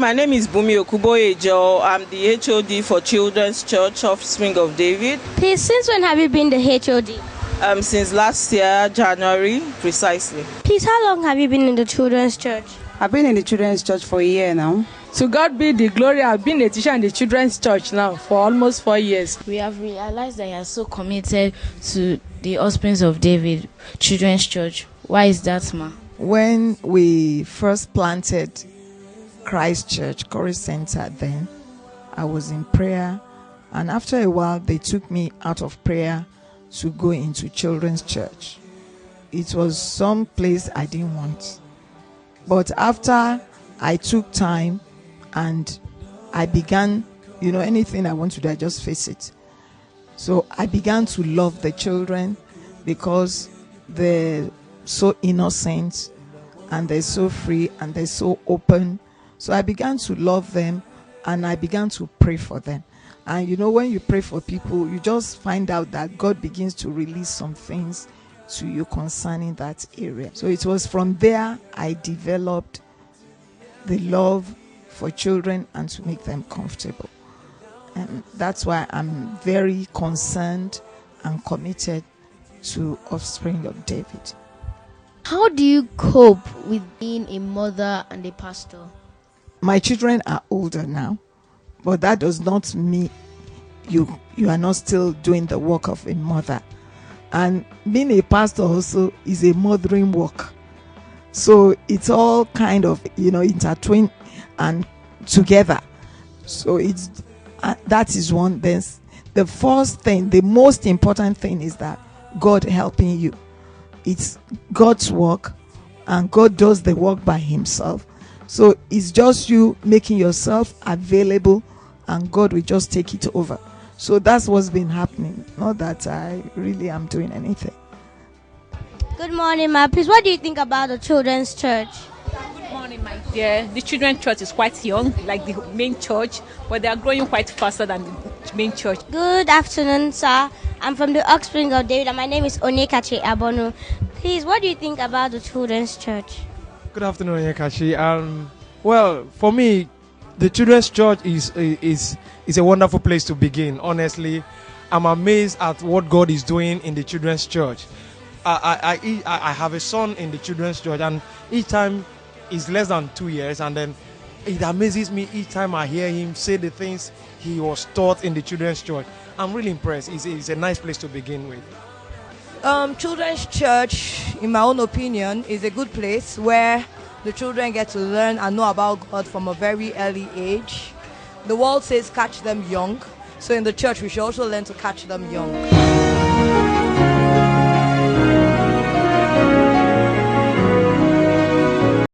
My name is Bumi Okuboyejo. I'm the HOD for Children's Church Offspring of David. Please, since when have you been the HOD? Since last year, January, precisely. Please, how long have you been in the Children's Church? I've been in the Children's Church for a year now. To God be the glory. I've been a teacher in the Children's Church now for almost 4 years. We have realized that you are so committed to the Offspring of David Children's Church. Why is that, ma? When we first planted Christ Church, Corey Center, then I was in prayer, and after a while they took me out of prayer to go into Children's Church. It was some place I didn't want. But after I took time and I began, anything I want to do, I just face it. So I began to love the children because they're so innocent and they're so free and they're so open. So I began to love them and I began to pray for them. And when you pray for people, you just find out that God begins to release some things to you concerning that area. So it was from there I developed the love for children and to make them comfortable. And that's why I'm very concerned and committed to Offspring of David. How do you cope with being a mother and a pastor? My children are older now, but that does not mean you are not still doing the work of a mother. And being a pastor also is a mothering work. So it's all kind of, intertwined and together. So that is one. Then the first thing, the most important thing is that God helping you. It's God's work and God does the work by himself. So it's just you making yourself available and God will just take it over. So that's what's been happening. Not that I really am doing anything. Good morning, ma. Please, what do you think about the Children's Church? Good morning, my dear. The Children's Church is quite young, like the main church, but they are growing quite faster than the main church. Good afternoon, sir. I'm from the Offspring of David, and my name is Onyekachi Abonu. Please, what do you think about the Children's Church? Good afternoon, Onyekachi. Well, for me, the Children's Church is a wonderful place to begin. Honestly, I'm amazed at what God is doing in the Children's Church. I have a son in the Children's Church, and each time is less than 2 years, and then it amazes me each time I hear him say the things he was taught in the Children's Church. I'm really impressed. It's a nice place to begin with. Children's Church, in my own opinion, is a good place where the children get to learn and know about God from a very early age. The world says catch them young, so in the church we should also learn to catch them young.